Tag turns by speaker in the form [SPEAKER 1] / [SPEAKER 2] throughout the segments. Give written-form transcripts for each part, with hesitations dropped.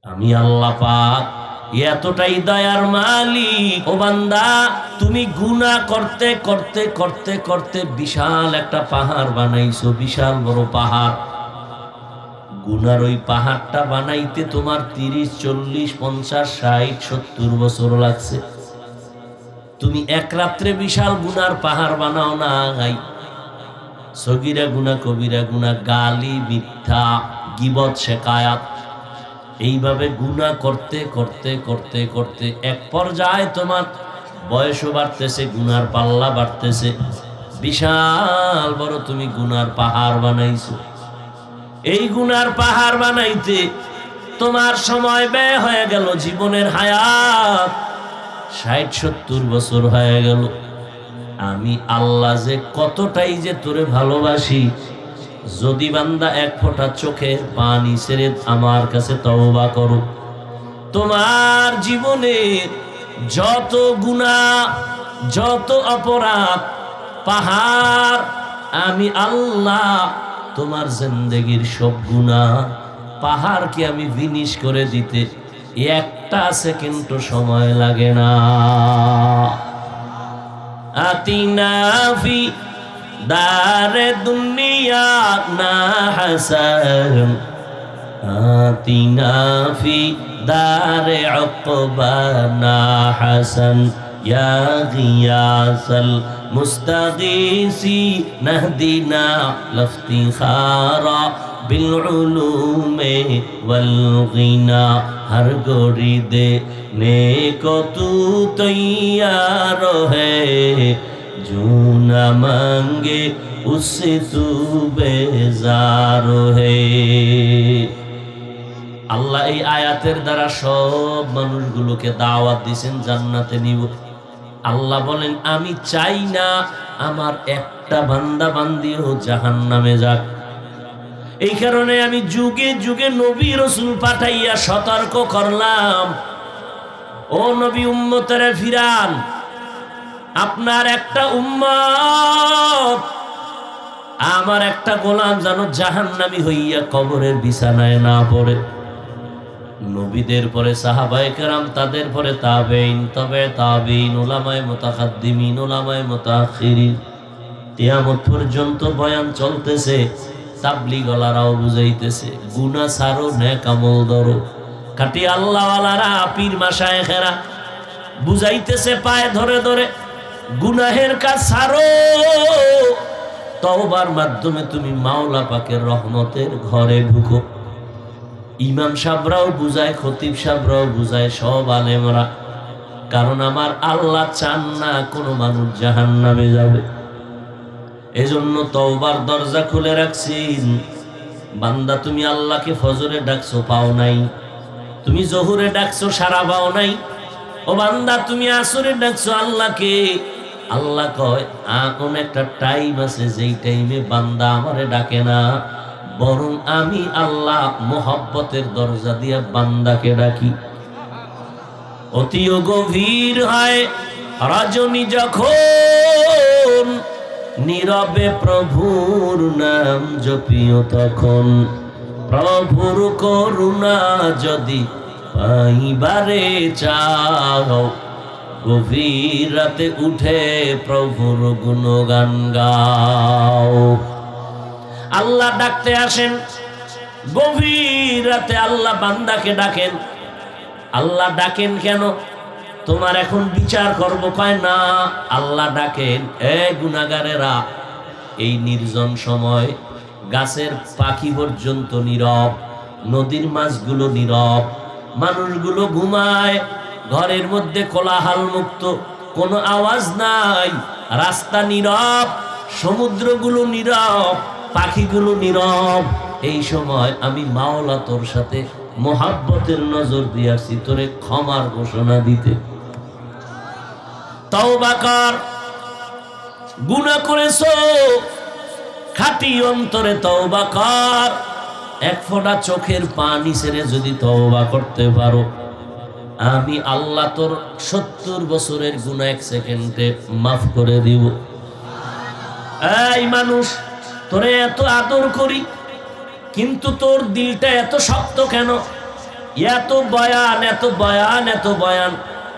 [SPEAKER 1] আমি আল্লাহ পাক এতটাই দয়ার মালিক। ও বান্দা, তুমি গুনাহ করতে করতে করতে করতে বিশাল একটা পাহাড় বানাইছো, বিশাল বড় পাহাড়। গুনার ওই পাহাড়টা বানাইতে তোমার 30, 40, 50, 60, 70 বছর লাগছে। তুমি এক রাত্রে বিশাল গুনার পাহাড় বানাও না গাই। সগীরা গুনাহ, কবিরা গুনাহ, গালি, মিথ্যা, গীবত, শিকায়াত, এইভাবে গুনাহ করতে করতে করতে করতে এক পর্যায়ে তোমার বয়সও বাড়তেছে, গুনার পাল্লা বাড়তেছে, বিশাল বড় তুমি গুনার পাহাড় বানাইছো। এই গুনার পাহাড় বানাইতে তোমার সময় ব্যয় হয়ে গেল, জীবনের হায়াত 60-70 বছর হয়ে গেল। আমি আল্লাহ যে কতটাই যে তোরে ভালোবাসি, যদি বান্দা এক ফোঁটা চোখের পানি ছেড়ে আমার কাছে তওবা করো, তোমার জীবনে যত গুনাহ, যত অপরাধ, পাহাড়, আমি আল্লাহ তোমার জিন্দেগির সব গুনাহ পাহাড়কে আমি ফিনিশ করে দিতে একটা সেকেন্ডও সময় লাগে না। আতিনা ফি দারে দুনিয়া না হাসান, আতিনা ফি দারে উকবা না হাসান, ইয়া গিয়াসাল মুস্তাগীসি নাহদিনা লফতিখারা বিল উলুমে ওয়াল গিনা। हर गोरी देने को तू तैयार है, जो न मांगे उससे तू बेजार है। আল্লাহ এই আয়াতের দ্বারা সব মানুষগুলোকে দাওয়াত দিয়েছেন জান্নাতে নিব। আল্লাহ বলেন, আমি চাই না আমার একটা বান্দা বান্দিও জাহান্নামে যাক। এই কারণে আমি যুগে যুগে নবী রাসূল পাঠাইয়া সতর্ক করলাম, ও নবী, উম্মতেরে ফিরান। আপনার একটা উম্মত, আমার একটা গোলাম যেন জাহান্নামী হইয়া কবরের বিছানায় না পড়ে। নবীদের পরে সাহাবায়ে কেরাম, তাদের পরে তাবেঈন, তবে তাবেঈন, উলামায়ে মুতাকাদ্দিমিন, উলামায়ে মুতাআখিরিন, কিয়ামত পর্যন্ত বয়ান চলতেছে। তাবলীগওয়ালারাও বুঝাইতেছে, গুনাহ ছাড়ো, নেক আমল ধরো। খাঁটি আল্লাহওয়ালারা, পীর মাশায়েখেরা বুঝাইতেছে পায়ে ধরে ধরে, গুনাহের কাজ ছাড়ো, তওবার মাধ্যমে তুমি মাওলা পাকের রহমতের ঘরে ঢুকো। ইমাম সাহেবরাও বুঝায়, খতিব সাহেবরাও বুঝায়, সব আলেমরা। কারণ আমার আল্লাহ চান না কোনো মানুষ জাহান্নামে যাবে। এজন্য তওবার দরজা খুলে রাখছেন। বান্দা, তুমি আল্লাহকে ফজরে ডাকছো, পাও নাই। তুমি জোহরে ডাকছো, সারা পাও নাই। ও বান্দা, তুমি আসরে ডাকছো আল্লাহকে, আল্লাহ কয় এখন একটা টাইম আছে, যেই টাইমে বান্দা আমারে ডাকে না, বরং আমি আল্লাহ মোহাব্বতের দরজা দিয়া বান্দাকে ডাকি। অতিও গভীর হয় রজনী যখন, নীরবে প্রভুর নাম জপিও তখন। প্রভুর করুণা যদি পাইবারে চাও, গভীর রাতে উঠে প্রভুর গুণগান গাও। আল্লাহ ডাকতে আসেন গভীর রাতে, আল্লাহ বান্দাকে ডাকেন। আল্লাহ ডাকেন কেন? তোমার এখন বিচার করবো, পায় না। আল্লাহ ডাকেন, এ গুনাহগারেরা, এই নির্জন সময় গাছের পাখি পর্যন্ত নীরব, নদীর মাছগুলো নীরব, মানুষগুলো ঘুমায়, ঘরের মধ্যে কোলাহল মুক্ত, কোনো আওয়াজ নাই, রাস্তা নীরব, সমুদ্রগুলো নীরব, পাখিগুলো নীরব। এই সময় আমি মাওলা তোর সাথে মোহাব্বতের নজর দিয়েছি, তোরে ক্ষমার ঘোষণা দিতে। তওবা কর, গুনাহ করেছো, খাঁটি অন্তরে তওবা কর। এক ফোঁটা চোখের পানি ছেড়ে যদি তওবা করতে পারো, আমি আল্লাহ তোর 70 বছরের গুনাহ 1 সেকেন্ডে মাফ করে দিব। এই মানুষ, তোরে এত আদর করি, কিন্তু তোর দিলটা এত শক্ত কেন? এত বয়ান, এত বয়ান, এত বয়ান,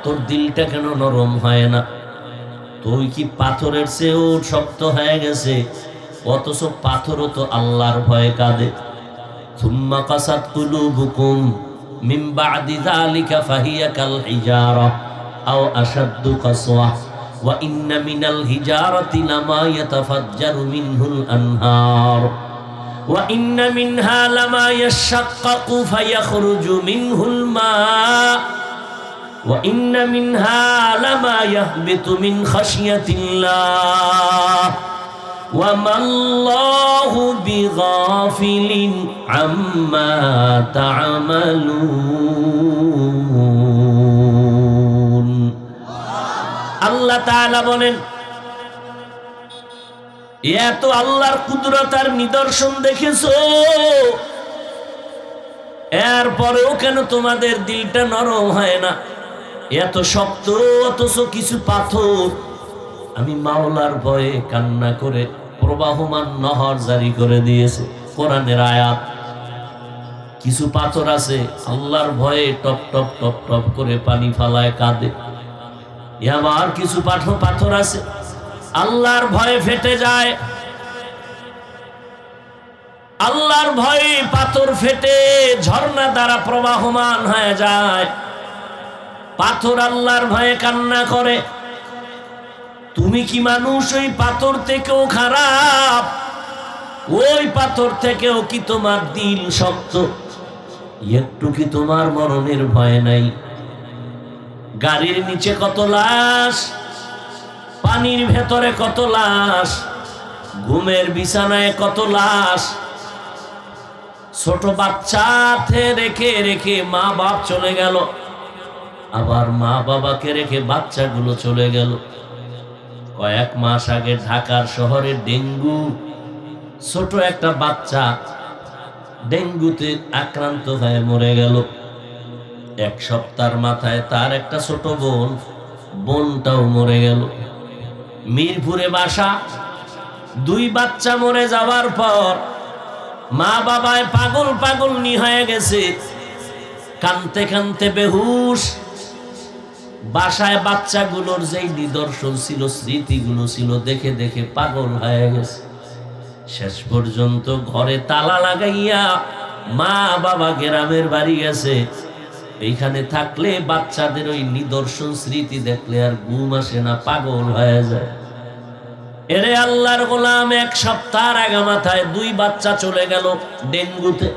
[SPEAKER 1] তোর দিলটা কেন নরম হয় না? তুই কি পাথরের চেয়েও শক্ত হয়ে গেছে? অথচ পাথরও তো আল্লাহর ভয়ে কাঁদে। সুম্মা কাসাত কুলুবুকুম মিন বাদি যালিকা ফাহিয়া কাল হিজারা আও আশাদ্দু কাসওয়া ওয়া ইন্না মিনাল হিজারাতি লামা ইয়াতাফাজ্জারু মিনহুল আনহার ওয়া ইন্না মিনহা লামা ইয়াশাক্কাকু ফায়াখরুজু মিনহুল মা ওয়া ইন্না মিনহা লামা ইয়াহবিতু মিন খাশিয়াতিল্লাহ ওয়া মাল্লাহু বিগাফিলিন আম্মা তা'মালুন। আল্লাহ তাআলা বলেন, এত আল্লাহর কুদরত আর নিদর্শন দেখেছো, এরপরেও কেন তোমাদের দিলটা নরম হয় না? এত শক্ত, অথচ কিছু পাথর আমি মাওলার ভয়ে কান্না করে প্রবাহমান নহর জারি করে দিয়েছে। কোরআনের আয়াত। কিছু পাথর আছে আল্লাহর ভয়ে টপ টপ টপ টপ করে পানি ফালায় কাঁদে। আবার কিছু পাথর আছে আল্লাহর ভয়ে ফেটে যায়। আল্লাহর ভয়ে পাথর ফেটে ঝর্ণা দ্বারা প্রবাহমান হয়ে যায়। পাথর আল্লাহর ভয়ে কান্না করে। তুমি কি মানুষ ওই পাথর থেকেও খারাপ? ওই পাথর থেকেও কি তোমার দিল শক্ত? একটু কি তোমার মরণের ভয় নাই? গাড়ির নিচে কত লাশ, পানির ভেতরে কত লাশ, ঘুমের বিছানায় কত লাশ। ছোট বাচ্চাতে রেখে রেখে মা বাপ চলে গেল, আবার মা বাবাকে রেখে বাচ্চাগুলো চলে গেল। কয়েক মাস আগে ঢাকার শহরে ডেঙ্গু, ছোট একটা বাচ্চা ডেঙ্গুতে আক্রান্ত হয়ে মরে গেল। এক সপ্তাহের মাথায় তার একটা ছোট বোনটাও মরে গেল। মিরপুরে বাসা, 2 বাচ্চা মরে যাওয়ার পর মা বাবায় পাগল পাগল হয়ে গেছে, কানতে কানতে বেহুশ। বাসায় বাচ্চাগুলোর যেই নিদর্শন ছিল, স্মৃতিগুলো ছিল, দেখে দেখে পাগল হয়ে গেছে। শেষ পর্যন্ত ঘরে তালা লাগাইয়া মা বাবা গ্রামের বাড়ি গেছে। এইখানে থাকলে বাচ্চাদের ওই নিদর্শন স্মৃতি দেখলে আর ঘুম আসে না, পাগল হয়ে যায়। এরে আল্লাহর গোলাম, 1 সপ্তাহের আগে মাথায় 2 বাচ্চা চলে গেল ডেঙ্গুতে।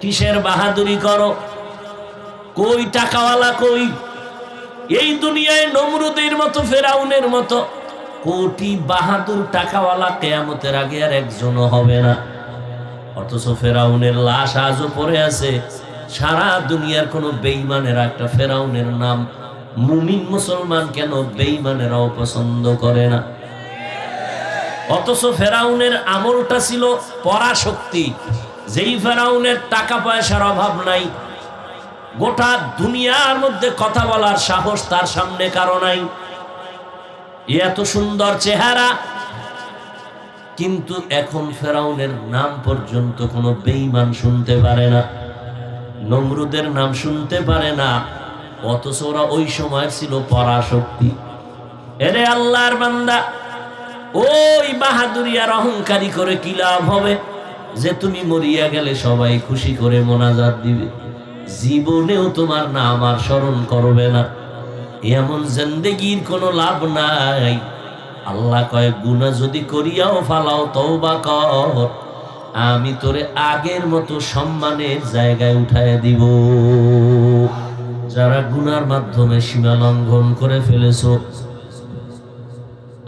[SPEAKER 1] কিসের বাহাদুরি করো? কই টাকাওয়ালা কই? এই দুনিয়ায় নমরুদের মতো, ফেরাউনের মতো কোটি বাহাদুর টাকাওয়ালা কিয়ামতের আগে আর একজনও হবে না। অথচ ফেরাউনের লাশ আজও পড়ে আছে। সারা দুনিয়ার কোন বেঈমানের একটা ফেরাউনের নাম মুমিন মুসলমান কেন বেঈমানেরাও পছন্দ করে না। অথচ ফেরাউনের আমলটা ছিল পরাশক্তি। যেই ফেরাউনের টাকা পয়সার অভাব নাই, গোটা দুনিয়ার মধ্যে কথা বলার সাহস তার সামনে কারো নাই। এত সুন্দর চেহারা, কিন্তু এখন ফেরাউনের নাম পর্যন্ত কোনো বেঈমান শুনতে পারে না, নমরুদের নাম শুনতে পারে না। অথচ ওরা ওই সময় ছিল পরাশক্তি। এরে আল্লাহর বান্দা, ওই বাহাদুরি আর অহংকারী করে কি লাভ হবে? যে তুমি মরিয়া গেলে সবাই খুশি করে মোনাজাত দিবে, জীবনেও তোমার নাম আর স্মরণ করবে না। এমন জিন্দেগির কোনো লাভ নাই। আল্লাহ কয়, গুনাহ যদি করিয়াও ফালাও, তওবা কর, আমি তোরে আগের মতো সম্মানের জায়গায় উঠায় দিব। যারা গুনার মাধ্যমে সীমা লঙ্ঘন করে ফেলেছো,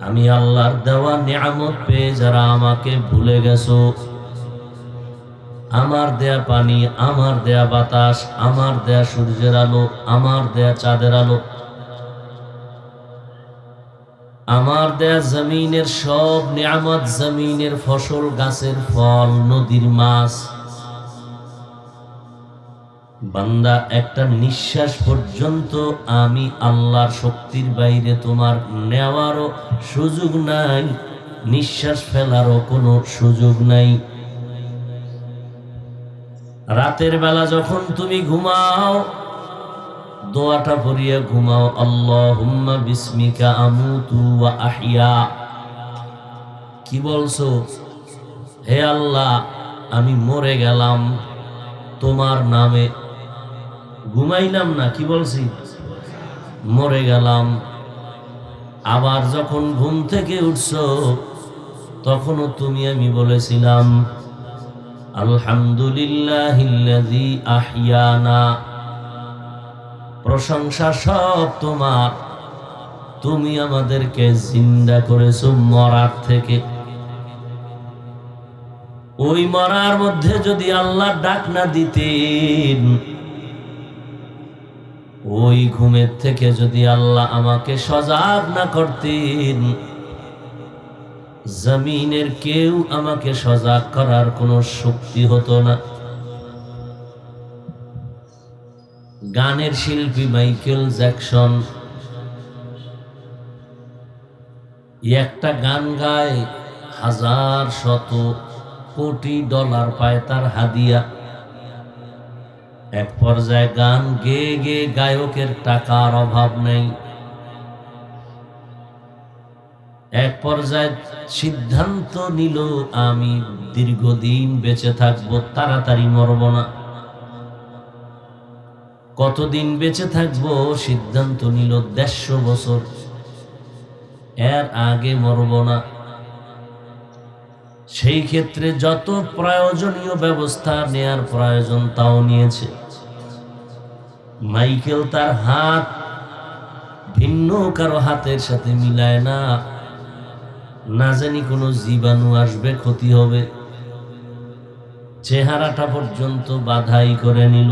[SPEAKER 1] আমি আল্লাহর দেওয়া নিয়ামত পেয়ে যারা আমাকে ভুলে গেছো, আমার দেয়া পানি, আমার দেয়া বাতাস, আমার দেয়া সূর্যের আলো, আমার দেয়া চাঁদের আলো, আমার দেয়া জমিনের সব নিয়ামত, জমিনের ফসল, গাছের ফল, নদীর মাছ, বান্দা একটা নিঃশ্বাস পর্যন্ত আমি আল্লাহর শক্তির বাইরে তোমার নেওয়ারও সুযোগ নাই, নিঃশ্বাস ফেলারও কোনো সুযোগ নাই। রাতের বেলা যখন তুমি ঘুমাও, দোয়াটা পড়িয়া ঘুমাও, আল্লাহুম্মা বিসমিকা আমুতু ওয়া আহইয়া। কি বলছো? হে আল্লাহ, আমি মরে গেলাম তোমার নামে। ঘুমাইলাম না, কি বলছি? মরে গেলাম। আবার যখন ঘুম থেকে উঠছো, তখনও তুমি আমি বলেছিলাম আলহামদুলিল্লাহিল্লাযী আহইয়ানা। প্রশংসা সব তোমার, তুমি আমাদেরকে জিন্দা করেছো মরার থেকে। ওই মরার মধ্যে যদি আল্লাহ ডাক না দিতেন, ওই ঘুমের থেকে যদি আল্লাহ আমাকে সজাগ না করতেন, জমিনের কেউ আমাকে সজাগ করার কোনো শক্তি হতো না। গানের শিল্পী মাইকেল জ্যাকসন একটা গান গায়, হাজার শত কোটি ডলার পায় তার হাদিয়া। এক পর্যায়ে গান গেয়ে গেয়ে গায়কের টাকার অভাব নেই। এক পর্যায়ে সিদ্ধান্ত নিল, আমি দীর্ঘদিন বেঁচে থাকবো, তাড়াতাড়ি মরব না। কতদিন বেঁচে থাকবো সিদ্ধান্ত নিল 150 বছর, এর আগে মরব না। সেই ক্ষেত্রে যত প্রয়োজনীয় ব্যবস্থা নেয়ার প্রয়োজন তাও নিয়েছে। মাইকেল তার হাত ভিন্ন কারো হাতের সাথে মিলায় না, না জানি কোনো জীবাণু আসবে, ক্ষতি হবে। চেহারাটা পর্যন্ত বাধাই করে নিল।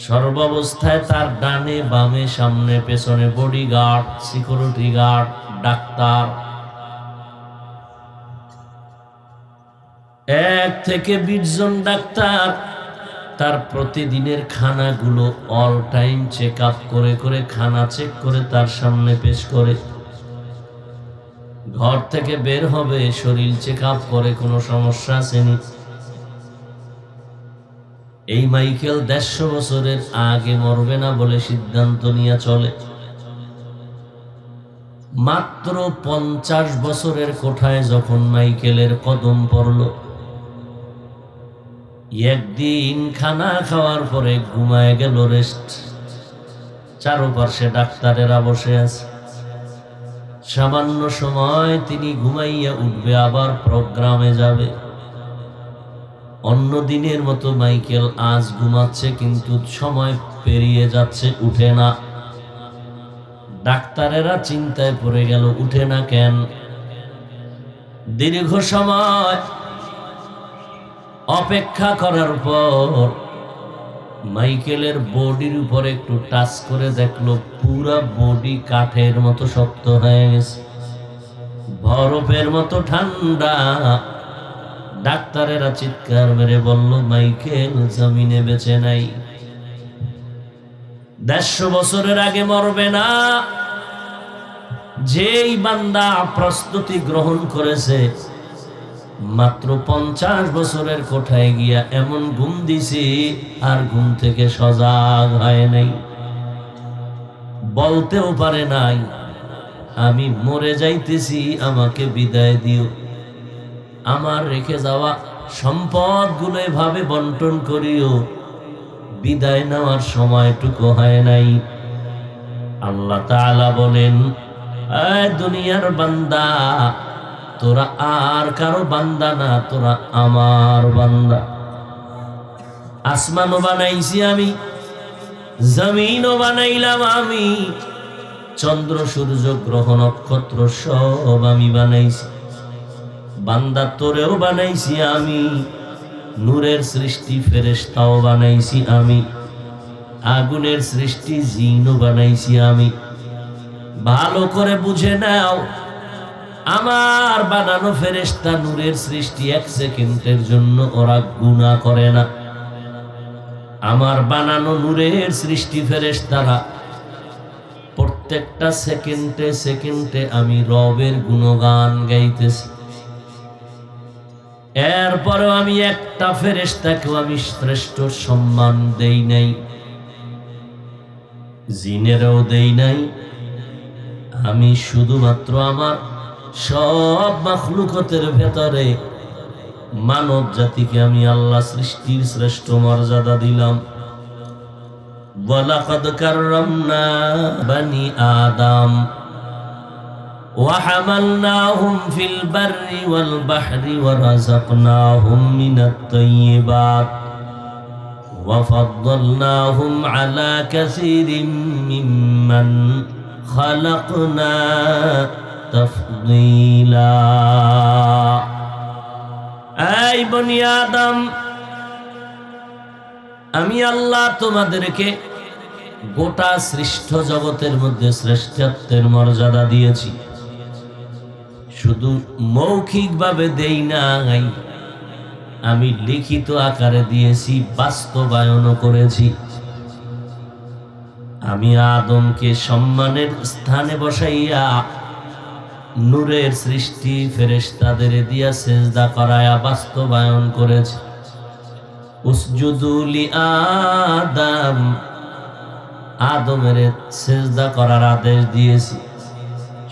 [SPEAKER 1] সর্বাবস্থায় তার ডানে বামে সামনে পেছনে বডিগার্ড, সিকিউরিটি গার্ড, ডাক্তার, 1 থেকে 20 জন ডাক্তার তার প্রতিদিনের খানাগুলো অল টাইম চেক আপ করে করে, খানা চেক করে তার সামনে পেশ করে। ঘর থেকে বের হবে, শরীর চেক আপ করে, কোনো সমস্যা আসেনি। এই মাইকেল 150 বছরের আগে মরবে না বলে সিদ্ধান্ত নিয়ে চলে। মাত্র 50 বছরের কোঠায় যখন মাইকেলের কদম পড়ল, একদিন খানা খাওয়ার পরে ঘুমায় গেল, রেস্ট। চারপাশে ডাক্তারেরা বসে আছে। সামান্য সময় তিনি ঘুমাইয়া উঠবে, আবার প্রোগ্রামে যাবে। অন্য দিনের মতো মাইকেল আজ ঘুমাচ্ছে, কিন্তু সময় পেরিয়ে যাচ্ছে, উঠে না। ডাক্তারেরা চিন্তায় পড়ে গেল, উঠে না কেন? দীর্ঘ সময় অপেক্ষা করার পর মাইকেলের বডির উপর একটু টাচ করে দেখলো, পুরা বডি কাঠের মতো শক্ত হয়ে গেছে, বরফের মতো ঠান্ডা। ডাক্তারেরা চিৎকার মেরে বলল, মাইকেল জমিনে বেঁচে নাই। 150 বছরের আগে মরবে না। যেই বান্দা প্রস্তুতি গ্রহণ করেছে, মাত্র 50 বছরের কোঠায় গিয়া এমন ঘুম দিছি, আর ঘুম থেকে সজাগ হয় নাই। বলতেও পারে নাই, আমি মরে যাইতেছি, আমাকে বিদায় দিও। আমার রেখে যাওয়া সম্পদগুলো এভাবে বন্টন করিও, বিদায় নেওয়ার সময়টুকু হয় নাই। আল্লাহ তাআলা বলেন, এ দুনিয়ার বান্দা, তোরা আর কারো বান্দা না, তোরা আমার বান্দা। আসমানও বানাইছি আমি, জমিনও বানাইলাম আমি, চন্দ্র সূর্য গ্রহ নক্ষত্র সব আমি বানাইছি। বান্দা তোরেও বানাইছি আমি, নূরের সৃষ্টি ফেরেশতাও বানাইছি আমি, আগুনের সৃষ্টি জিনও বানাইছি আমি। ভালো করে বুঝে নাও, আমার বানানো ফেরেশতা নূরের সৃষ্টি 1 সেকেন্ডের জন্য ওরা গুনাহ করে না। আমার বানানো নূরের সৃষ্টি ফেরেশতারা প্রত্যেকটা সেকেন্ডে সেকেন্ডে আমি রবের গুণগান গাইতেছি। এরপরেও আমি একটা ফেরেশতাকেও আমি শ্রেষ্ঠ সম্মান দেই নাই, জিনেরও দেই নাই। আমি শুধুমাত্র আমার সব মাখলুকতের ভেতরে মানব জাতিকে আমি আল্লাহ সৃষ্টির শ্রেষ্ঠ মর্যাদা দিলাম। ওয়ালাকাদ কাররামনা বানি আদম ওয়া হামালনাহুম ফিল বাররি ওয়াল বাহরি ওয়া রাযাকনাহুম মিনাত তাইয়্যিবাত ওয়া ফাদ্দালনাহুম আলা কাসীরিম মিম্মান খালাকনা তাফদীলা। এই বনি আদম, আমি আল্লাহ তোমাদেরকে গোটা সৃষ্ট জগতের মধ্যে শ্রেষ্ঠত্বের মর্যাদা দিয়েছি। শুধু মৌখিকভাবে দেই নাই, আমি লিখিত আকারে দিয়েছি, বাস্তবায়নও করেছি। আমি আদমকে সম্মানের স্থানে বসাইয়া নূরের সৃষ্টি ফেরেশতাদের দিয়া সেজদা করায়া বাস্তবায়ন করেছে। উসজুদু লি আদম, আদমের সেজদা করার আদেশ দিয়েছি।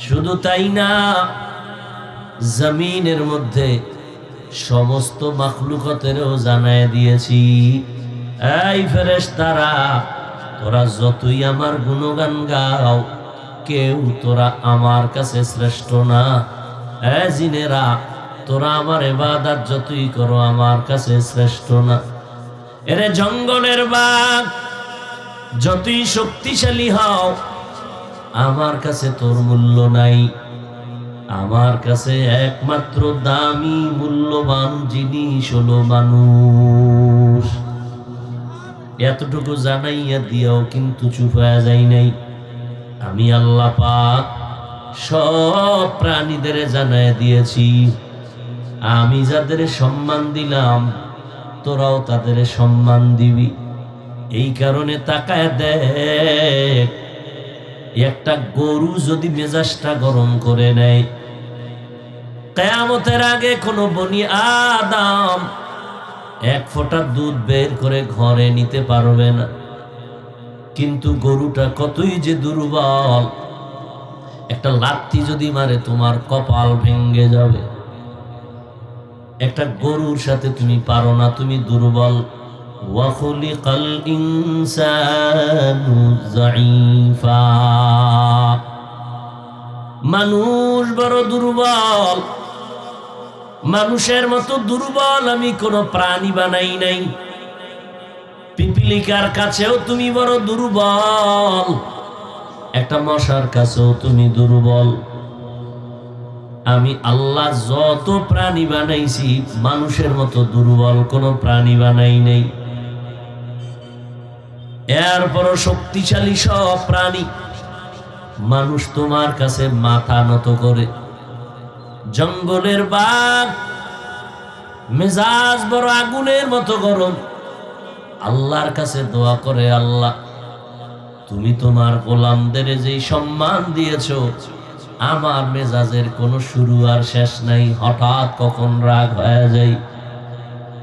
[SPEAKER 1] শুধু তাই না, জমিনের মধ্যে সমস্ত মাখলুকতেরও জানায় দিয়েছি, এই ফেরেশতারা, তোরা যতই আমার গুণগান গাও, কেউ তোরা আমার কাছে শ্রেষ্ঠ না। জিনেরা, তোরা আমার ইবাদত যতই করো, আমার কাছে শ্রেষ্ঠ না। এরে জঙ্গলের বাঘ, যতই শক্তিশালী হও, আমার কাছে তোর মূল্য নাই। আমার কাছে একমাত্র দামি মূল্যবান জিনিস হলো মানুষ। এতটুকু জানাইয়া দিয়াও কিন্তু চুপ হয়ে যাই নাই। আমি আল্লাহ পাক সব প্রাণীদের জানায় দিয়েছি, আমি যাদের সম্মান দিলাম তোরাও তাদের সম্মান দিবি। এই কারণে তাকায় দেখ, একটা গরু যদি মেজাজটা গরম করে নেয়, কিয়ামতের আগে কোনো বনি আদম এক ফোঁটা দুধ বের করে ঘরে নিতে পারবে না। কিন্তু গরুটা কতই যে দুর্বল, একটা লাথি যদি মারে তোমার কপাল ভেঙে যাবে। একটা গরুর সাথে তুমি পারো না, তুমি দুর্বল। ওয়া খুলিকাল ইনসানু যায়ীফা, মানুষ বড় দুর্বল। মানুষের মতো দুর্বল আমি কোনো প্রাণী বানাই নাই। পিপিলিকার কাছেও তুমি বড় দুর্বল, একটা মশার কাছেও তুমি দুর্বল। আমি আল্লাহ যত প্রাণী বানাইছি, মানুষের মতো দুর্বল কোনো প্রাণী বানাই নাই। এরপরও শক্তিশালী সব প্রাণী। মানুষ তোমার কাছে মাথা নত করে। জঙ্গলের বাঘ মেজাজ বড় আগুনের মতো গরম, আল্লাহর কাছে দোয়া করে, আল্লাহ তুমি তোমার গোলামদের যেই সম্মান দিয়েছো, আমার মেজাজের কোনো শুরু আর শেষ নাই, হঠাৎ কখন রাগ হয়ে যায়।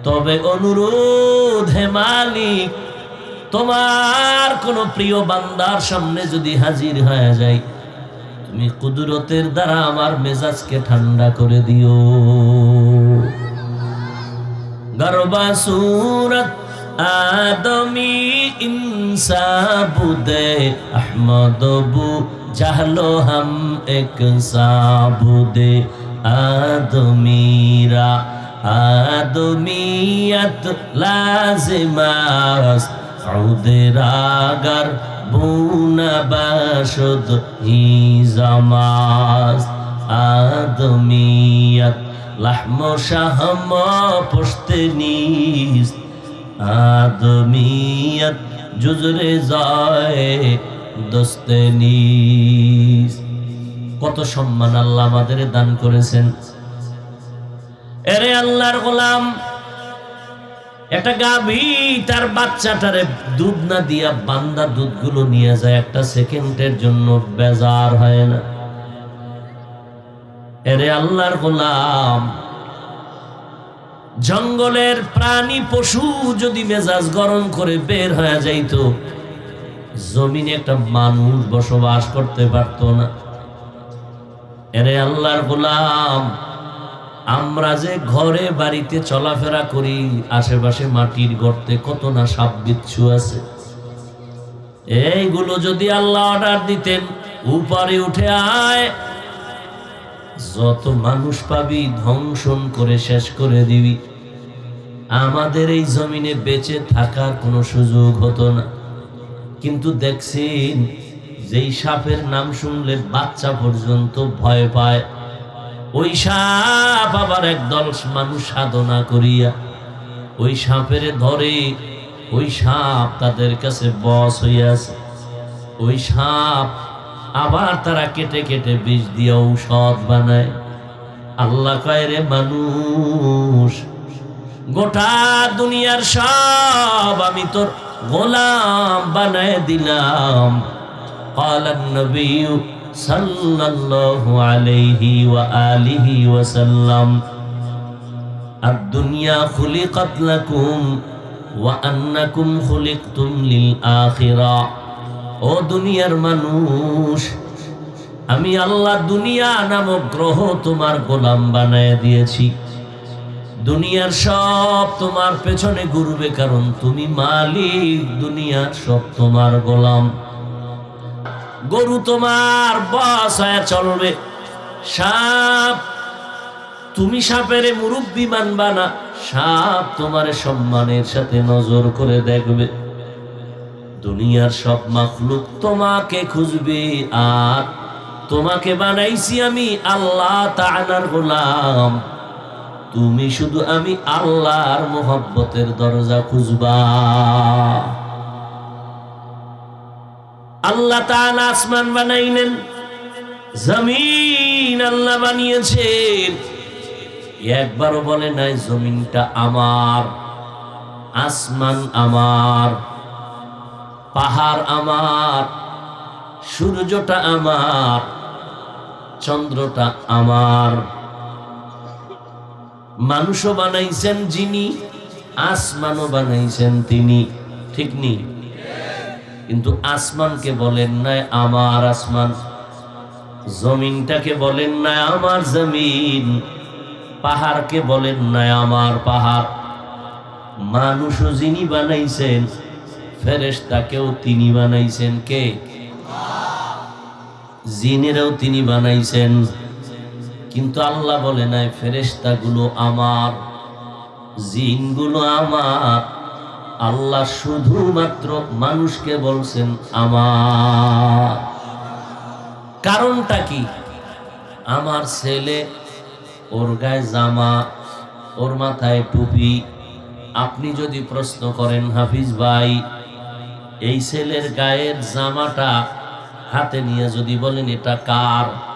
[SPEAKER 1] তবে অনুরোধ, হে মালিক, তোমার কোনো প্রিয় বান্দার সামনে যদি হাজির হয়ে যায়, তুমি কুদরতের দ্বারা আমার মেজাজকে ঠান্ডা করে দিও। গরবা সুরত আদমি ইনসা বুদে আহমদ বু জাহলো হাম এক সাবুদে আদমিরা আদমিয়ত লাজিমাস উদরাগার বুনা বাসদ হি জামাস আদমিয়ত লাহম শাহম পুশতনিস আদমিয়ত জুজরে যায় দোস্তনিস। কত সম্মান আল্লাহ আমাদের দান করেছেন। এরে আল্লাহর গোলাম, একটা গাভী তার বাচ্চাটারে দুধ না দিয়া বান্দা দুধগুলো নিয়ে যায়, একটা সেকেন্ডের জন্য বেজার হয় না। এরে আল্লাহর গোলাম, জঙ্গলের প্রাণী পশু যদি মেজাজ গরম করে বের হয়ে যাইতো, জমিনে একটা মানুষ বসবাস করতে পারতো না। এরে আল্লাহর গোলাম, আমরা যে ঘরে বাড়িতে চলাফেরা করি, আশেপাশে মাটির গর্তে কত না সাপ বিচ্ছু আছে। এইগুলো যদি আল্লাহ অর্ডার দিতেন, উপরে উঠে আয়, যত মানুষ পাবি ধ্বংসন করে শেষ করে দিবি, আমাদের এই জমিনে বেঁচে থাকার কোনো সুযোগ হতো না। কিন্তু দেখছেন, যেই সাপের নাম শুনলে বাচ্চা পর্যন্ত ভয় পায়, ওই সাপ আবার একদল মানুষ সাধনা করিয়া ওই সাপের ধরে, ওই সাপ তাদের কাছে বশ হইয়াছে। ওই সাপ আবার তারা কেটে কেটে বিষ দিয়ে ঔষধ বানায়। আল্লাহ কয়, রে মানুষ, গোটা দুনিয়ার সব আমি তোর গোলাম বানায় দিলাম। ক্বালান নবী সাল্লাল্লাহু আলাইহি ওয়া আলিহি ওয়াসাল্লাম, আদ-দুনিয়া খুলিকাত লাকুম ওয়া আন্নাকুম খুলিকতুম লিল আখিরাহ। ও দুনিয়ার মানুষ, আমি আল্লাহ দুনিয়া নামক গ্রহ তোমার গোলাম বানায় দিয়েছি। দুনিয়ার সব তোমার পেছনে ঘুরবে, কারণ তুমি মালিক, দুনিয়ার সব তোমার গোলাম। গরু তোমার বস হয়ে চলবে। সাপ, তুমি সাপের মুরব্বি মানবা না, সাপ তোমার সম্মানের সাথে নজর করে দেখবে। দুনিয়ার সব মাখলুক তোমাকে খুঁজবে, আর তোমাকে বানাইছি আমি আল্লাহ তাআলার গোলাম। তুমি শুধু আমি আল্লাহর মোহাব্বতের দরজা খুঁজবা। আল্লাহ তাআলা আসমান বানাইলেন, জমিন আল্লাহ বানিয়েছেন। একবারও বলে নাই জমিনটা আমার, আসমান আমার, পাহাড় আমার, সূর্যটা আমার, চন্দ্রটা আমার। মানুষও বানাইছেন যিনি, আসমানও বানাইছেন তিনি, ঠিক নি? কিন্তু আসমানকে বলেন নাই আমার আসমান, জমিনটাকে বলেন নাই আমার জমিন, পাহাড়কে বলেন নাই আমার পাহাড়। মানুষও যিনি বানাইছেন, ফেরেশতাকেও তিনি বানাইছেন। কে? জিনেরাও তিনি বানাইছেন। কিন্তু আল্লাহ বলে নাই ফেরেশতাগুলো আমার, জিনগুলো আমার। আল্লাহ শুধুমাত্র মানুষকে বলছেন আমার। কারণটা কি? আমার ছেলে, ওর গায়ে জামা, ওর মাথায় টুপি। আপনি যদি প্রশ্ন করেন, হাফিজ ভাই, এই ছেলের গায়ের জামাটা হাতে নিয়ে যদি বলেন এটা কার,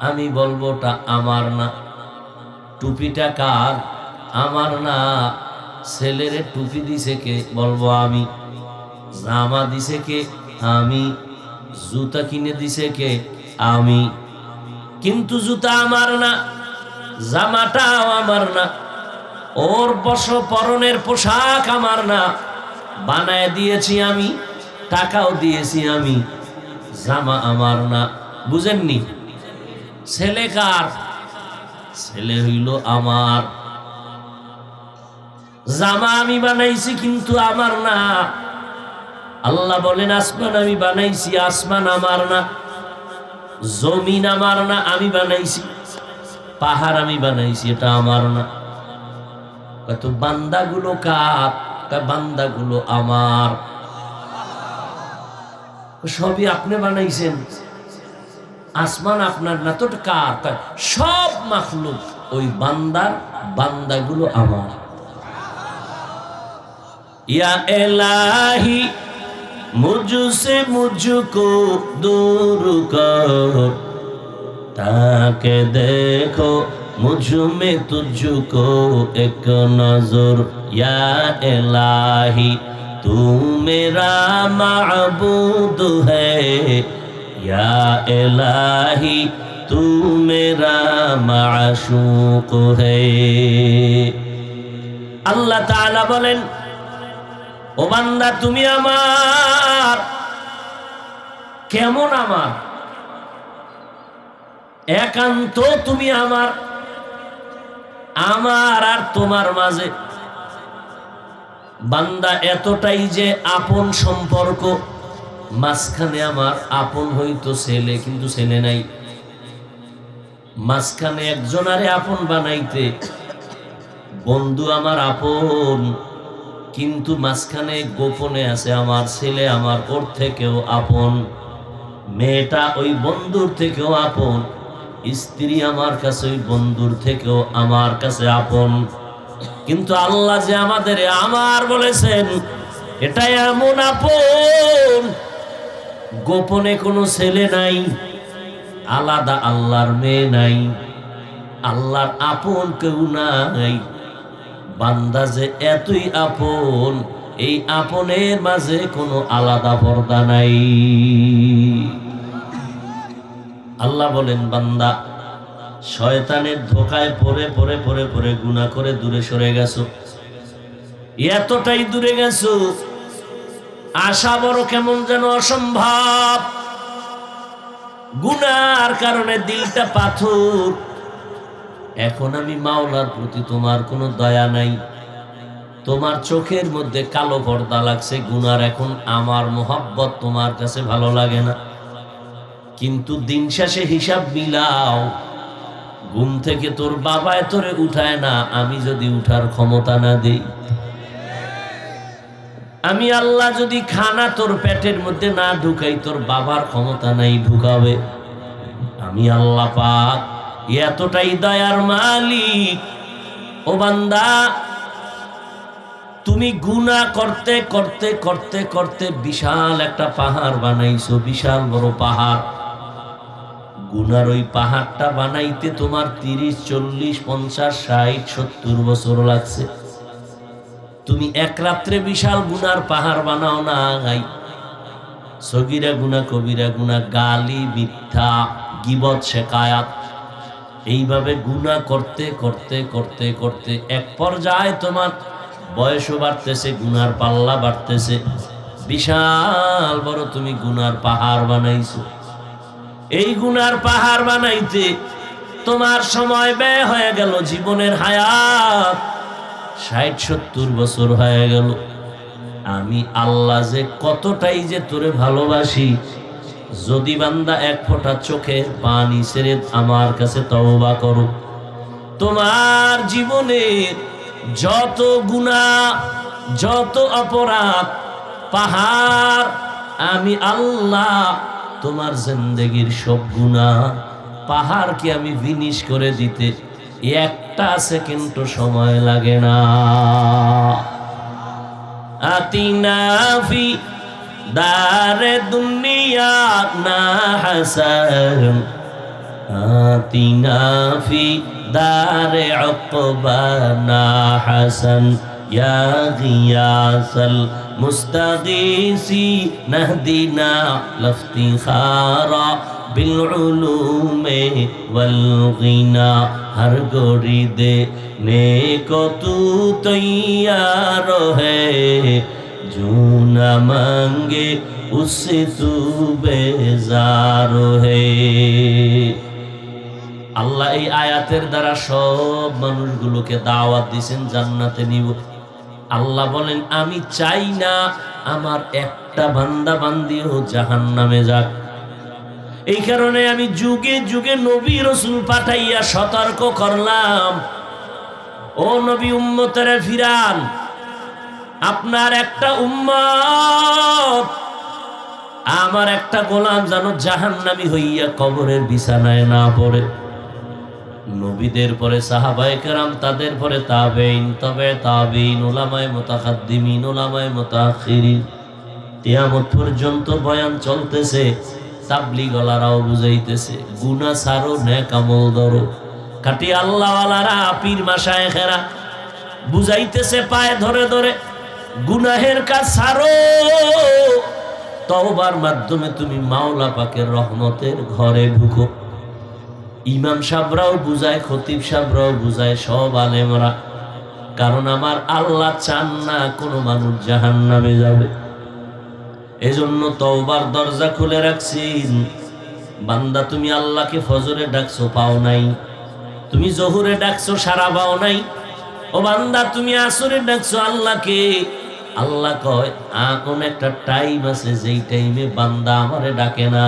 [SPEAKER 1] আমি বলবো ওটা আমার না। টুপিটা কার? আমার না। ছেলের টুপি দিছে কে? বলবো আমি। জামা দিছে কে? আমি। জুতা কিনে দিছে কে? আমি। কিন্তু জুতা আমার না, জামাটাও আমার না, ওর পরনের পোশাক আমার না। বানায় দিয়েছি আমি, টাকাও দিয়েছি আমি, জামা আমার না। বুঝেননি? ছেলে কার? ছেলে হইল আমার। জামা আমি বানাইছি কিন্তু আমার না। আল্লাহ বলেন আসমান আমি বানাইছি, আসমান আমার না। জমিন আমার না, আমি বানাইছি। পাহাড় আমি বানাইছি, এটা আমার না। কত বান্দাগুলো কার? বান্দাগুলো আমার। সবই আপনি বানাইছেন, আসমান আপনার না, তো কার? সব মাখলুক ওই বান্দার, বান্দাগুলো আমার। या इलाही मुझसे मुझको दूर कर, ताके देखो मुझ में तुझको एक नजर। या इलाही तू मेरा माबूद है, या इलाही तू मेरा माशूक है। আল্লাহ তাআলা বলেন, ও বান্দা তুমি আমার, কেমন আমার, একান্ত তুমি আমার, আমার আর তোমার মাঝে বান্দা এতটাই যে আপন সম্পর্ক, মাঝখানে আমার আপন হইতো ছেলে, কিন্তু ছেলে নাই, মাঝখানে একজনারে আপন বানাইতে বন্ধু আমার আপন, কিন্তু মাঝখানে গোপনে আছে আমার ছেলে, আমার ওর থেকেও আপন, মেয়েটা ওই বন্ধুর থেকেও আপন, স্ত্রী আমার কাছে ওই বন্ধুর থেকেও আমার কাছে আপন। কিন্তু আল্লাহ যে আমাদের আমার বলেছেন, এটা এমন আপন, গোপনে কোনো ছেলে নাই, আলাদা আল্লাহর মেয়ে নাই, আল্লাহর আপন কেউ নাই। বান্দা যে এতই আপন, এই আপনের মাঝে কোনো আলাদা পর্দা নাই। আল্লাহ বলেন, বান্দা শয়তানের ধোকায় পড়ে পড়ে পড়ে পড়ে গুনাহ করে দূরে সরে গেছো, এতটাই দূরে গেছো, আশা বড় কেমন যেন অসম্ভব। গুনার কারণে দিলটা পাথর। এখন আমি মাওলার প্রতি তোমার কোনো দয়া নাই, তোমার চোখের মধ্যে কালো পর্দা লাগছে গুনার, এখন আমার মোহাব্বত তোমার কাছে ভালো লাগে না। কিন্তু দিন শেষে হিসাব মিলাও, ঘুম থেকে তোর বাবা তোরে উঠায় না, আমি যদি উঠার ক্ষমতা না দেই, আমি আল্লাহ যদি খানা তোর পেটের মধ্যে না ঢুকাই, তোর বাবার ক্ষমতা নাই ঢুকাবে। আমি আল্লাহ পাক এতটাই দয়ার মালিক। ও বান্দা, তুমি গুনাহ করতে করতে করতে করতে বিশাল একটা পাহাড় বানাইছো, বিশাল বড় পাহাড়। গুনার ওই পাহাড়টা বানাইতে তোমার 30, 40, 50, 60, 70 বছর লাগছে। তুমি এক রাত্রে বিশাল গুনার পাহাড় বানাও নাই। সগীরা গুনাহ, কবিরা গুনাহ, গালি, মিথ্যা, গীবত, শিকায়াত, এইভাবে গুনাহ করতে করতে করতে করতে এক পর্যায়ে তোমার বয়সও বাড়তেছে, গুনার পাল্লা বাড়তেছে, বিশাল বড় তুমি গুনার পাহাড় বানাইছো। এই গুনার পাহাড় বানাইতে তোমার সময় ব্যয় হয়ে গেল, জীবনের হায়াত 60-70 বছর হয়ে গেল। আমি আল্লাহ যে কতটাই যে তোরে ভালোবাসি, যদি বান্দা এক ফোঁটা চোখের পানি ছেড়ে আমার কাছে তওবা করো, তোমার জীবনের যত গুনাহ, যত অপরাধ, পাহাড়, আমি আল্লাহ তোমার জিন্দেগির সব গুনাহ পাহাড়কে আমি ফিনিশ করে দিতে একটা সেকেন্ড সময় লাগে না। আতিনা ফি দারে দুনিয়া না হাসান, আতিনা ফি দারে উকবা না হাসান, ইয়া গিয়াসাল মুস্তাগীসি নাহদিনা লফতিখারা বিল উলুমে ওয়াল গিনা। हर गोरी देने को तू तैयार है, जो न मांगे उससे तू बेजार है। আল্লাহ এই আয়াতের দ্বারা সব মানুষগুলোকে দাওয়াত দিয়েছেন জান্নাতে নিব। আল্লাহ বলেন, আমি চাই না আমার একটা বান্দা বান্দিও জাহান্নামে যাক। এই কারণে আমি যুগে যুগে নবী রাসূল পাঠাইয়া সতর্ক করলাম, ও নবী, উম্মতেরে ফিরান, আপনার একটা উম্মত, আমার একটা গোলাম যেন জাহান্নামী হইয়া কবরের বিছানায় না পড়ে। নবীদের পরে সাহাবায়ে কেরাম, তাদের পরে তাবেঈন, তবে তাবেঈন, উলামায়ে মুতাকাদ্দিমিন, উলামায়ে মুতাআখিরিন, কিয়ামত পর্যন্ত বয়ান চলতেছে। তাবলীগওয়ালারাও বুঝাইতেছে, গুনাহ ছাড়ো, নেক আমল ধরো। খাঁটি আল্লাহওয়ালারা, পীর মাশায়েখেরা বুঝাইতেছে পায়ে ধরে ধরে, গুনাহের কাজ ছাড়ো, তওবার মাধ্যমে তুমি মাওলা পাকের রহমতের ঘরে ঢুকো। ইমাম সাহেবরাও বুঝায়, খতিব সাহেবরাও বুঝায়, সব আলেমরা। কারণ আমার আল্লাহ চান না কোনো মানুষ জাহান্নামে যাবে। এজন্য তওবার দরজা খুলে রাখছেন। বান্দা তুমি আল্লাহকে ফজরে ডাকছো, পাও নাই। তুমি জোহরে ডাকছো, সারা পাও নাই। ও বান্দা তুমি আসরে ডাকছো আল্লাহকে, আল্লাহ কয় কোন একটা টাইম আছে যেই টাইমে বান্দা আমারে ডাকে না,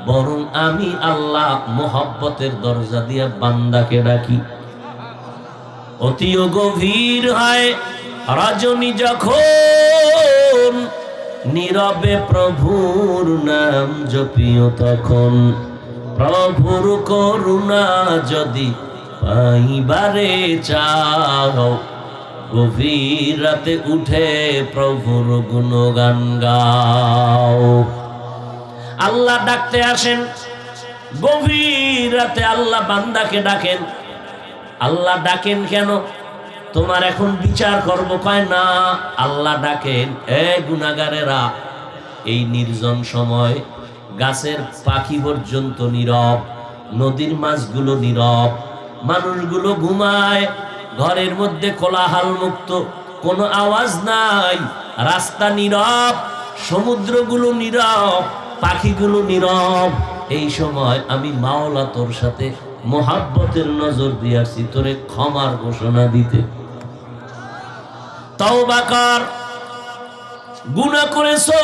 [SPEAKER 1] বরং আমি আল্লাহ মোহাব্বতের দরজা দিয়ে বান্দাকে ডাকি। অতিও গভীর হয় রজনী যখন, নীরবে প্রভুর নাম জপিও তখন। প্রভুর করুণা যদি পাইবারে চাও, গভীর রাতে উঠে প্রভুর গুণগান গাও। আল্লাহ ডাকতে আসেন গভীর রাতে, আল্লাহ বান্দাকে ডাকেন। আল্লাহ ডাকেন কেন? তোমার এখন বিচার করব, কয় না। আল্লাহ ডাকেন এ গুনাহগারেরা, এই নির্জন সময় গাছের পাখি পর্যন্ত নীরব, নদীর মাছগুলো নীরব, মানুষগুলো ঘুমায়, ঘরের মধ্যে কোলাহল মুক্ত, কোনো আওয়াজ নাই, রাস্তা নীরব, সমুদ্রগুলো নীরব, পাখিগুলো নীরব। এই সময় আমি মাওলা তোর সাথে মোহাব্বতের নজর দিয়েছি তোরে ক্ষমার ঘোষণা দিতে। তওবা কর, গুনাহ করেছো,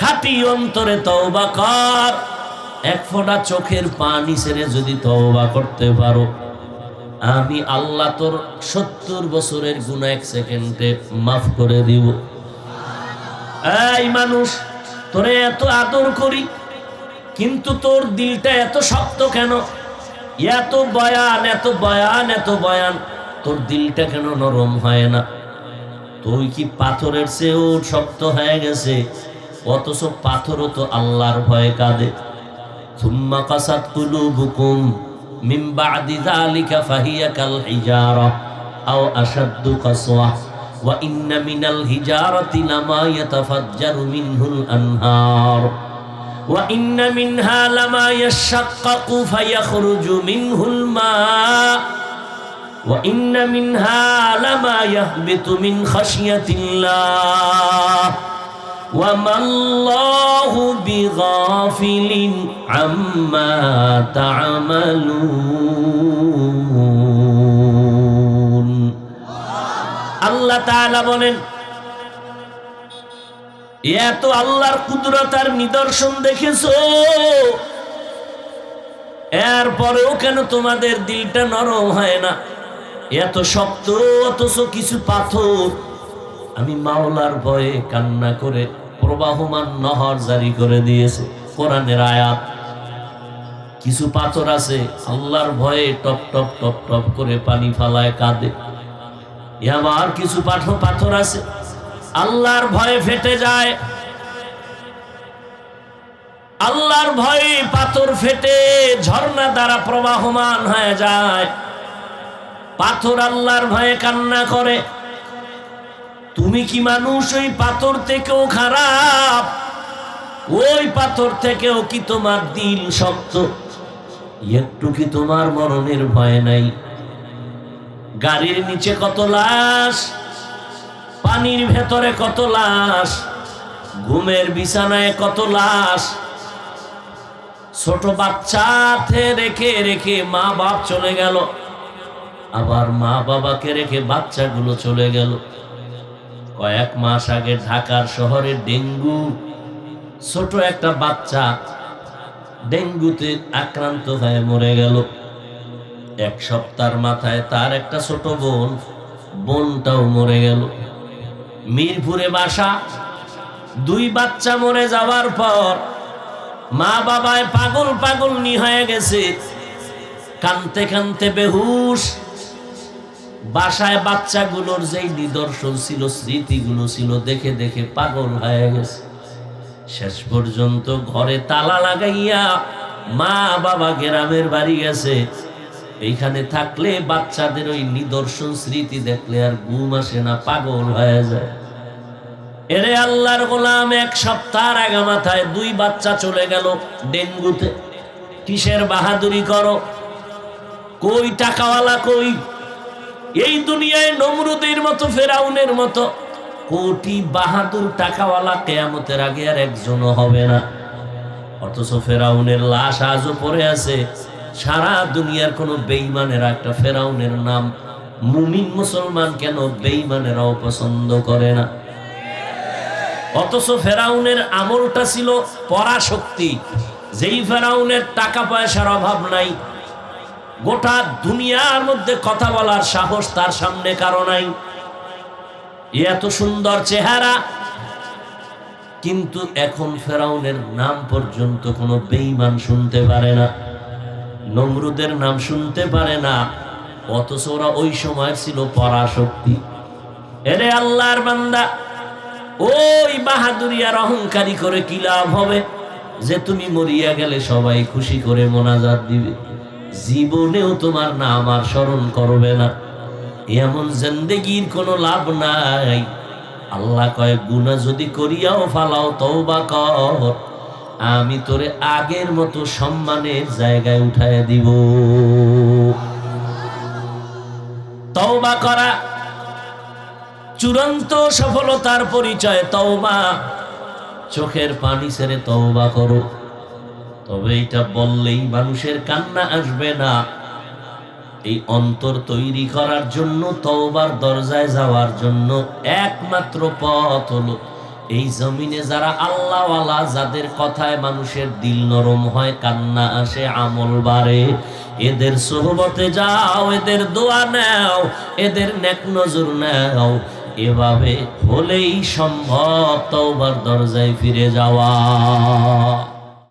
[SPEAKER 1] খাঁটি অন্তরে তওবা কর। এক ফোঁটা চোখের পানি ছেড়ে যদি তওবা করতে পারো, আমি আল্লাহ তোর 70 বছরের গুনাহ 1 সেকেন্ডে মাফ করে দিব। এই মানুষ, তোরে এত আদর করি, কিন্তু তোর দিলটা এত শক্ত কেন? এত বয়ান, এত বয়ান, এত বয়ান, তোর দিলটা কেন নরম হয় না? তুই কি পাথরের চেয়েও শক্ত হয়ে গেছে? অথচ পাথরও তো আল্লাহর ভয়ে কাঁদে। সুম্মা কাসাত কুলুবুকুম মিন বাদি যালিকা ফাহিয়া কাল হিজারা আও আশাদ্দু কাসওয়া ওয়া ইন্না মিনাল হিজারাতি লামা ইয়াতাফাজ্জারু মিনহুল আনহার ওয়া ইন্না মিনহা লামা ইয়াশাক্কাকু ফায়াখরুজু মিনহুল মা ওয়া ইন্না মিনহা লামা ইয়াহবিতু মিন খাশিয়াতিল্লাহ ওয়া মাল্লাহু বিগাফিলিন আম্মা তা'মালুন। আল্লাহ তাআলা বলেন, এত আল্লাহর কুদরত আর নিদর্শন দেখেছো, এরপরেও কেন তোমাদের দিলটা নরম হয় না? এত শক্ত, অথচ কিছু পাথর আমি মাওলার ভয়ে কান্না করে প্রবাহমান নহর জারি করে দিয়েছে। কোরআনের আয়াত। কিছু পাথর আছে আল্লাহর ভয়ে টপ টপ টপ টপ করে পানি ফালায় কাঁদে। আবার কিছু পাথর আছে আল্লাহর ভয়ে ফেটে যায়। আল্লাহর ভয়ে পাথর ফেটে ঝর্ণা দ্বারা প্রবাহমান হয়ে যায়। পাথর আল্লাহর ভয়ে কান্না করে। তুমি কি মানুষ ওই পাথর থেকেও খারাপ? ওই পাথর থেকেও কি তোমার দিল শক্ত? একটু কি তোমার মরণের ভয় নাই? গাড়ির নিচে কত লাশ, পানির ভেতরে কত লাশ, ঘুমের বিছানায় কত লাশ। ছোট বাচ্চাতে রেখে রেখে মা বাপ চলে গেল, আবার মা বাবাকে রেখে বাচ্চাগুলো চলে গেল। কয়েক মাস আগে ঢাকার শহরে ডেঙ্গু, ছোট একটা বাচ্চা ডেঙ্গুতে আক্রান্ত হয়ে মরে গেল। এক সপ্তাহের মাথায় তার একটা ছোট বোনটাও মরে গেল। মিরপুরে বাসা, 2 বাচ্চা মরে যাওয়ার পর মা বাবায় পাগল পাগল হয়ে গেছে, কানতে কানতে বেহুশ। বাসায় বাচ্চাগুলোর যেই নিদর্শন ছিল, স্মৃতিগুলো ছিল, দেখে দেখে পাগল হয়ে গেছে। শেষ পর্যন্ত ঘরে তালা লাগাইয়া মা বাবা গ্রামের বাড়ি গেছে। এইখানে থাকলে বাচ্চাদের ওই নিদর্শন স্মৃতি দেখলে আর ঘুম আসে না, পাগল হয়ে যায়। এরে আল্লাহর গোলাম, 1 সপ্তাহ আগে মাথায় 2 বাচ্চা চলে গেল ডেঙ্গুতে। কিসের বাহাদুরি করো? কই টাকাওয়ালা কই? এই দুনিয়ায় নমরুদের মতো, ফেরাউনের মতো কোটি বাহাদুর টাকাওয়ালা কিয়ামতের আগে আর একজনও হবে না। অথচ ফেরাউনের লাশ আজও পড়ে আছে। সারা দুনিয়ার কোন বেঈমানেরা একটা ফেরাউনের নাম মুমিন মুসলমান কেন বেঈমানেরাও পছন্দ করে না। অথচ ফেরাউনের আমলটা ছিল পরাশক্তি। যেই ফেরাউনের টাকা পয়সার অভাব নাই, গোটা দুনিয়ার মধ্যে কথা বলার সাহস তার সামনে কারো নাই, এত সুন্দর চেহারা, কিন্তু এখন ফেরাউনের নাম পর্যন্ত কোনো বেঈমান শুনতে পারে না, নমরুদের নাম শুনতে পারে না। অথচ ওরা ওই সময় ছিল পরাশক্তি। এরে আল্লাহর বান্দা, ওই বাহাদুরি আর অহংকারী করে কি লাভ হবে যে তুমি মরিয়া গেলে সবাই খুশি করে মোনাজাত দিবে, জীবনেও তোমার নাম আর স্মরণ করবে না। এমন জিন্দেগির কোনো লাভ নাই। আল্লাহ কয়, গুনাহ যদি করিয়াও ফালাও তওবা কর, আমি তোরে আগের মতো সম্মানের জায়গায় উঠায় দিব। তওবা করা চূড়ান্ত সফলতার পরিচয়। তওবা, চোখের পানি ছেড়ে তওবা করো। তবে এটা বললেই মানুষের কান্না আসবে না। এই অন্তর তৈরি করার জন্য, তওবার দরজায় যাওয়ার জন্য একমাত্র পথ হলো এই জমিনে যারা আল্লাহওয়ালা, যাদের কথায় মানুষের দিল নরম হয়, কান্না আসে, আমল বাড়ে, এদের সোহবতে যাও, এদের দোয়া নাও, এদের নেক নজর নাও। এভাবে হলেই সম্ভব তওবার দরজায় ফিরে যাওয়া।